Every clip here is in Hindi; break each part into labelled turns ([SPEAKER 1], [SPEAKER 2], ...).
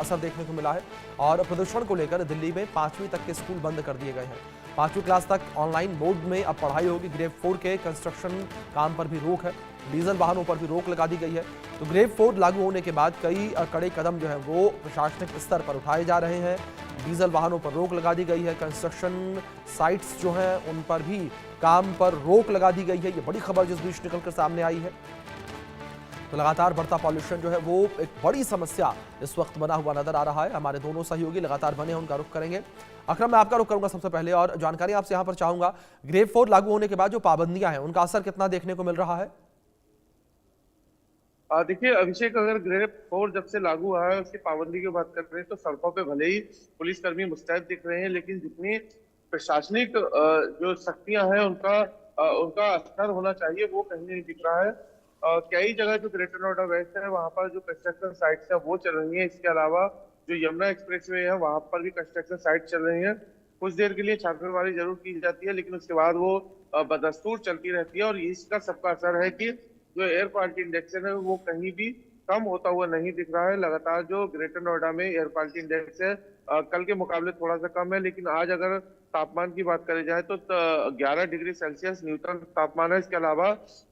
[SPEAKER 1] असर देखने को मिला है और प्रदूषण को लेकर दिल्ली में 5वीं तक के स्कूल बंद कर दिए गए हैं। 5वीं क्लास तक ऑनलाइन मोड में अब पढ़ाई होगी। ग्रेड 4 के कंस्ट्रक्शन काम पर भी रोक है। डीजल वाहनों पर भी रोक लगा दी गई है। तो ग्रेड 4 लागू होने के बाद कई कड़े कदम जो है वो प्रशासनिक स्तर पर उठाए जा रहे हैं। डीजल वाहनों पर रोक लगा दी गई है। कंस्ट्रक्शन साइट्स जो हैं उन पर भी काम पर रोक लगा दी गई है। ये बड़ी खबर जिस बीच निकलकर सामने आई है। तो लगातार बढ़ता पॉल्यूशन जो है वो एक बड़ी समस्या इस वक्त बना हुआ नजर आ रहा है। हमारे दोनों सहयोगी लगातार बने हैं, उनका रुख करेंगे। अकरम, मैं आपका रुख करूंगा सबसे पहले और जानकारी आपसे यहां पर चाहूंगा। ग्रेड 4 लागू होने के बाद जो पाबंदियां हैं उनका असर कितना देखने को मिल रहा है?
[SPEAKER 2] देखिए अभिषेक, अगर ग्रेड 4 जब से लागू हुआ है उसकी पाबंदी की बात कर रहे हैं तो सड़कों पे भले ही पुलिसकर्मी मुस्तैद दिख रहे हैं, लेकिन जितनी प्रशासनिक जो सख्तियां हैं उनका असर होना चाहिए वो कहीं नहीं दिख रहा है। कई जगह जो ग्रेटर नोएडा वेस्ट है वहां पर जो कंस्ट्रक्शन साइट्स है वो चल रही है। इसके अलावा जो यमुना एक्सप्रेसवे है वहां पर भी कंस्ट्रक्शन साइट चल रही है। कुछ देर के लिए छापेमारी जरूर की जाती है, लेकिन उसके बाद वो बदस्तूर चलती रहती है। और इसका सबका असर है कि जो एयर क्वालिटी इंडेक्स है वो कहीं भी कम होता हुआ नहीं दिख रहा है। लगातार जो ग्रेटर नोएडा में एयर क्वालिटी इंडेक्स है कल के मुकाबले थोड़ा सा कम है, लेकिन आज अगर तापमान की बात करी जाए तो 11 डिग्री सेल्सियस न्यूनतम तापमान है। इसके अलावा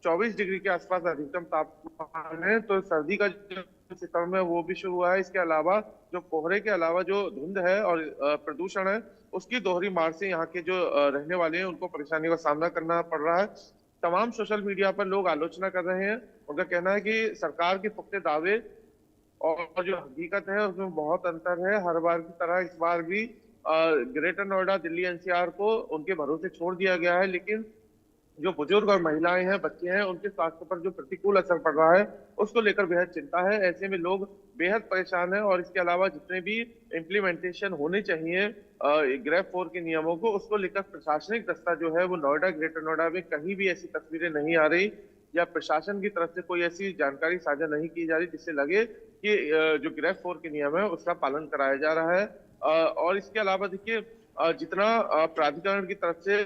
[SPEAKER 2] 24 डिग्री के आसपास अधिकतम तापमान है। तो सर्दी का जो सितम में वो भी शुरू हुआ है। इसके अलावा जो कोहरे के अलावा जो धुंध है और प्रदूषण है उसकी दोहरी मार से यहाँ के जो रहने वाले हैं उनको परेशानी का सामना करना पड़ रहा है। तमाम सोशल मीडिया पर लोग आलोचना कर रहे हैं। उनका कहना है कि सरकार के पुख्ते दावे और जो हकीकत है उसमें बहुत अंतर है। हर बार की तरह इस बार भी ग्रेटर नोएडा, दिल्ली एनसीआर को उनके भरोसे छोड़ दिया गया है, लेकिन जो बुजुर्ग और महिलाएं हैं, बच्चे हैं, उनके स्वास्थ्य पर जो प्रतिकूल असर पड़ रहा है उसको लेकर बेहद चिंता है। ऐसे में लोग बेहद परेशान हैं। और इसके अलावा जितने भी इम्प्लीमेंटेशन होने चाहिए ग्रेड 4 के नियमों को, उसको लेकर प्रशासनिक दस्ता जो है वो नोएडा, ग्रेटर नोएडा में कहीं भी ऐसी तस्वीरें नहीं आ रही या प्रशासन की तरफ से कोई ऐसी जानकारी साझा नहीं की जा रही जिससे लगे कि जो ग्रेड 4 के नियम है उसका पालन कराया जा रहा है। और इसके अलावा देखिए जितना प्राधिकरण की तरफ से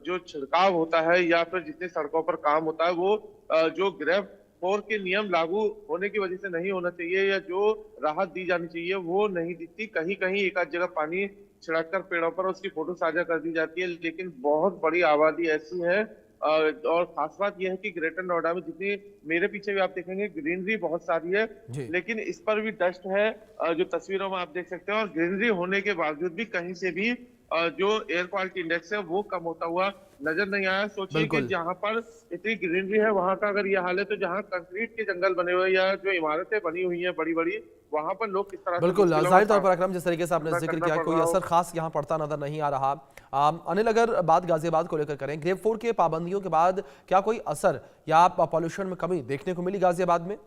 [SPEAKER 2] जो छिड़काव होता है या फिर जितने सड़कों पर काम होता है वो जो ग्रेड 4 के नियम लागू होने की वजह से नहीं होना चाहिए या जो राहत दी जानी चाहिए वो नहीं दिखती। कहीं कहीं एक आध जगह पानी छिड़क कर पेड़ों पर उसकी फोटो साझा कर दी जाती है, लेकिन बहुत बड़ी आबादी ऐसी है। और खास बात यह है कि ग्रेटर नोएडा में जितनी, मेरे पीछे भी आप देखेंगे ग्रीनरी बहुत सारी है, लेकिन इस पर भी डस्ट है जो तस्वीरों में आप देख सकते हैं। और ग्रीनरी होने के बावजूद भी कहीं से भी जो एयर क्वालिटी इंडेक्स है वो कम होता हुआ नजर नहीं आया। सोचिए कि जहां पर इतनी ग्रीनरी है वहां का अगर यह हाल है तो जहां कंक्रीट के जंगल बने हुए या जो इमारतें बनी हुई हैं बड़ी बड़ी, वहां पर लोग किस तरह
[SPEAKER 1] बिल्कुल जाहिर तौर पर अकरम, जिस तरीके से आपने जिक्र किया कोई असर खास यहाँ पड़ता नजर नहीं आ रहा। अनिल, अगर बात गाजियाबाद को लेकर करें, ग्रेड 4 के पाबंदियों के बाद क्या कोई असर या पॉल्यूशन में कमी देखने को मिली गाजियाबाद में?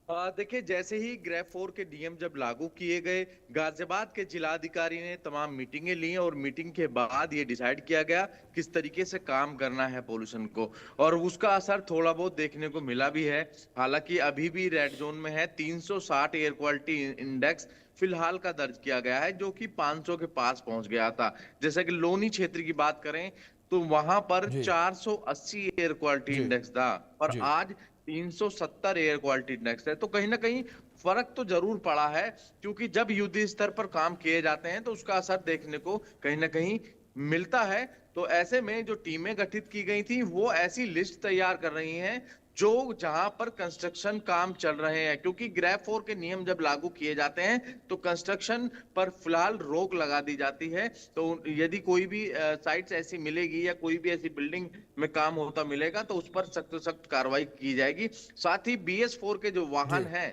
[SPEAKER 3] देखिए, जैसे ही ग्रेड 4 के नियम जब लागू किए गए, गाजियाबाद के जिलाधिकारी ने तमाम मीटिंगें ली और मीटिंग के बाद ये डिसाइड किया गया किस तरीके से काम करना है पोल्यूशन को, और उसका असर थोड़ा बहुत देखने को मिला भी है। हालांकि अभी भी रेड जोन में है। 360 एयर क्वालिटी इंडेक्स फिलहाल का दर्ज किया गया है, जो कि 500 के पास पहुंच गया था। जैसे कि लोनी क्षेत्र की बात करें तो वहां पर 480 एयर क्वालिटी इंडेक्स था और आज 370 एयर क्वालिटी इंडेक्स है। तो कहीं ना कहीं फर्क तो जरूर पड़ा है, क्योंकि जब युद्ध स्तर पर काम किए जाते हैं तो उसका असर देखने को कहीं ना कहीं मिलता है। तो ऐसे में जो टीमें गठित की गई थी वो ऐसी लिस्ट तैयार कर रही हैं जो जहां पर कंस्ट्रक्शन काम चल रहे हैं, क्योंकि ग्रेड 4 के नियम जब लागू किए जाते हैं तो कंस्ट्रक्शन पर फिलहाल रोक लगा दी जाती है। तो यदि कोई भी साइट्स ऐसी मिलेगी या कोई भी ऐसी बिल्डिंग में काम होता मिलेगा तो उस पर सख्त सख्त कार्रवाई की जाएगी। साथ ही BS4 के जो वाहन हैं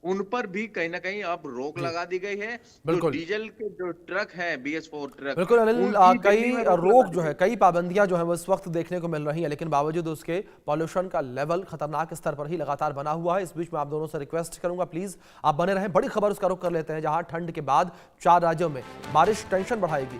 [SPEAKER 3] उन पर भी कहीं ना कहीं अब रोक लगा दी गई है। जो डीजल के जो ट्रक हैं, BS4 ट्रक,
[SPEAKER 1] बिल्कुल अनिल, कई रोक जो है, कई पाबंदियां जो है वो इस वक्त देखने को मिल रही हैं, लेकिन बावजूद उसके पॉल्यूशन का लेवल खतरनाक स्तर पर ही लगातार बना हुआ है। इस बीच में आप दोनों से रिक्वेस्ट करूंगा प्लीज आप बने रहें। बड़ी खबर उसका रुख कर लेते हैं, जहां ठंड के बाद 4 राज्यों में बारिश टेंशन बढ़ाएगी।